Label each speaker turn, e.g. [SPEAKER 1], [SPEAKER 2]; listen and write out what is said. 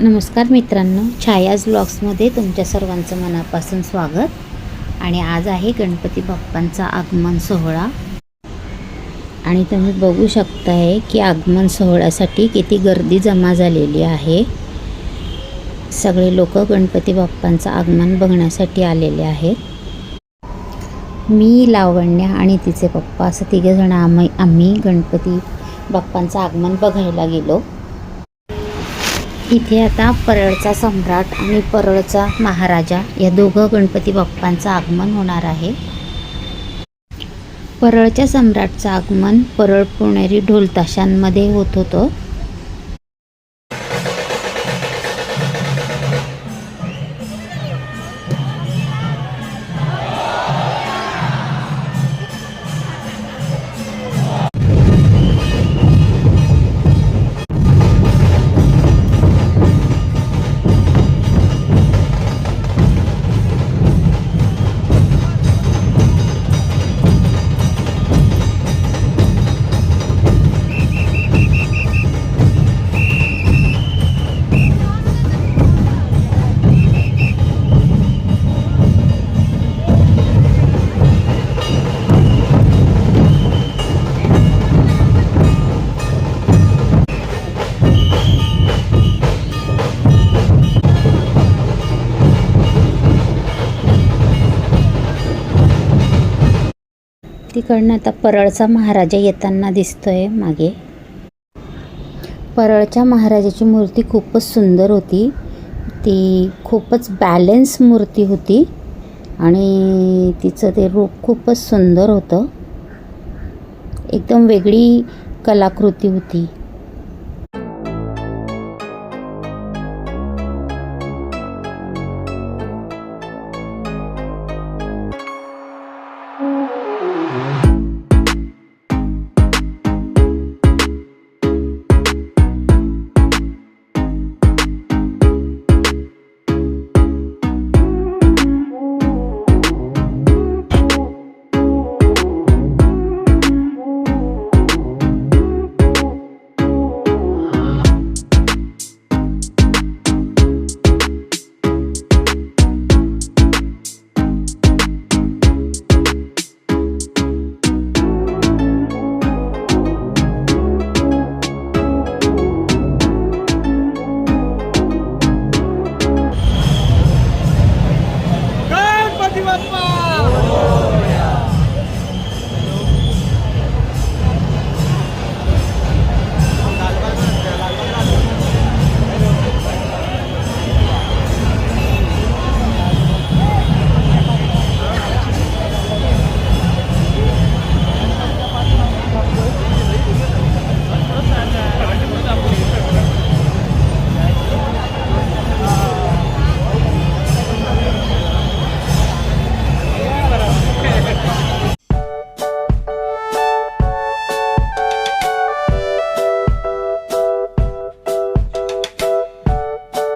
[SPEAKER 1] नमस्कार मित्रांनो, छायाज व्लॉग्समध्ये तुमच्या सर्वांचं मनापासून स्वागत। आणि आज आहे गणपती बाप्पांचा आगमन सोहळा आणि तुम्ही बघू शकताय की आगमन सोहळ्यासाठी किती गर्दी जमा झालेली आहे। सगळे लोक गणपती बाप्पांचं आगमन बघण्यासाठी आलेले आहेत। मी, लावण्या आणि तिचे पप्पा असं तिघे जण आम्ही गणपती बाप्पांचं आगमन बघायला गेलो। इथे आता परळचा सम्राट आणि परळचा महाराजा या दोघं गणपती बाप्पांचं आगमन होणार आहे। परळच्या सम्राटचं आगमन परळ पुणेरी ढोल ताशांमध्ये होत होतं। तिकडनं आता परळचा महाराजा येताना दिसतोय मागे। परळच्या महाराजाची मूर्ती खूपच सुंदर होती। ती खूपच बॅलन्स मूर्ती होती आणि तिचं ते रूप खूपच सुंदर होतं। एकदम वेगळी कलाकृती होती।